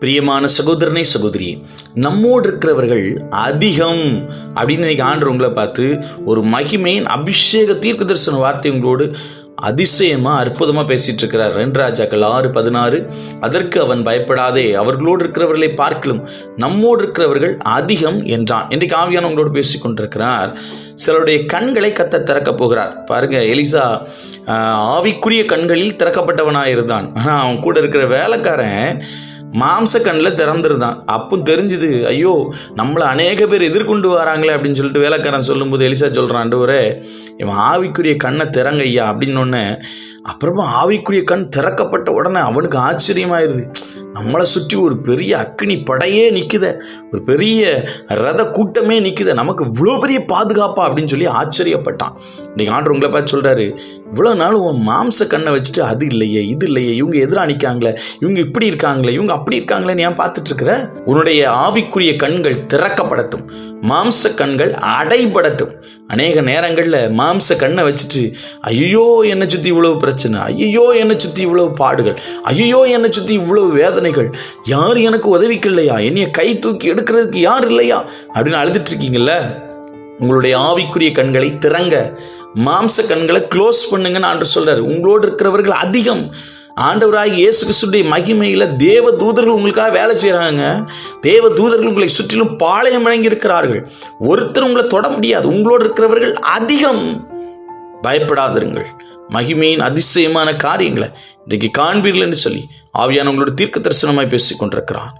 பிரியமான சகோதரனே சகோதரியே, நம்மோடு இருக்கிறவர்கள் அதிகம் அப்படின்னு இன்னைக்கு ஆண்டவர் உங்களை பார்த்து ஒரு மகிமையின் அபிஷேக தீர்க்க தரிசன வார்த்தை உங்களோடு அதிசயமாக அற்புதமாக பேசிகிட்டு இருக்கிறார். 2 ராஜாக்கள் 6:16. அதற்கு அவன் பயப்படாதே, அவர்களோடு இருக்கிறவர்களை பார்க்கலும் நம்மோடு இருக்கிறவர்கள் அதிகம் என்றான். இன்றைக்கு ஆவியான உங்களோடு பேசி கொண்டிருக்கிறார். சிலருடைய கண்களை கத்த திறக்க போகிறார். பாருங்க, எலிசா ஆவிக்குரிய கண்களில் திறக்கப்பட்டவனாக இருந்தான். ஆனால் அவன் கூட இருக்கிற வேலைக்காரன் மாம்ச கண்ணில் திறந்துருதான். அப்போ தெரிஞ்சுது, ஐயோ நம்மளை அநேக பேர் எதிர்கொண்டு வராங்களே அப்படின்னு சொல்லிட்டு வேலைக்காரன் சொல்லும்போது எலிசா சொல்கிறான், ஆண்டவரே இவன் ஆவிக்குரிய கண்ணை திறங்க ஐயா அப்படின்னொன்னே, அப்புறமா ஆவிக்குரிய கண் திறக்கப்பட்ட உடனே அவனுக்கு ஆச்சரியமாயிருது. நம்மளை சுற்றி ஒரு பெரிய அக்கினி படையே நிற்குத, ஒரு பெரிய ரத கூட்டமே நிற்குத, நமக்கு இவ்வளோ பெரிய பாதுகாப்பா அப்படின்னு சொல்லி ஆச்சரியப்பட்டான். இன்றைக்கி ஆண்டவர் உங்களை பார்த்து சொல்கிறாரு, இவ்வளோ நாள் உன் மாம்ச கண்ணை வச்சுட்டு அது இல்லையே இது இல்லையே, இவங்க எதிராக நிற்காங்களே, இவங்க இப்படி இருக்காங்களே, இவங்க அப்படி இருக்காங்களேன்னு ஏன் பார்த்துட்டு இருக்கிற? உன்னுடைய ஆவிக்குரிய கண்கள் திறக்கப்படட்டும், மாம்ச கண்கள் அடைபடட்டும். அநேக நேரங்களில் மாம்ச கண்ணை வச்சுட்டு ஐயோ என்னை சுற்றி இவ்வளவு பிரச்சனை, ஐயோ என்னை சுற்றி இவ்வளவு பாடுகள், ஐயோ என்னை சுற்றி இவ்வளவு வேதனைகள், யார் எனக்கு உதவிக்கு இல்லையா, என்னைய கை தூக்கி எடுக்கிறதுக்கு யார் இல்லையா அப்படின்னு அழுதுட்டு இருக்கீங்கல்ல. உங்களுடைய ஆவிக்குரிய கண்களை திறங்க, மாம்ச கண்களை க்ளோஸ் பண்ணுங்கன்னு ஆண்டவர் சொல்றாரு. உங்களோடு இருக்கிறவர்கள் அதிகம். ஆண்டவராக இயேசு கிறிஸ்துடைய மகிமையில் தேவ தூதர்கள் உங்களுக்காக வேலை செய்கிறாங்க. தேவ தூதர்கள் உங்களை சுற்றிலும் பாளையம் வழங்கி இருக்கிறார்கள். ஒருத்தர் உங்களை தொட முடியாது. உங்களோடு இருக்கிறவர்கள் அதிகம். பயப்படாதிருங்கள். மகிமையின் அதிசயமான காரியங்களை இன்றைக்கு காண்பீர்கள் என்று சொல்லி ஆவியான உங்களோட தீர்க்க தரிசனமாய் பேசிக் கொண்டிருக்கிறான்.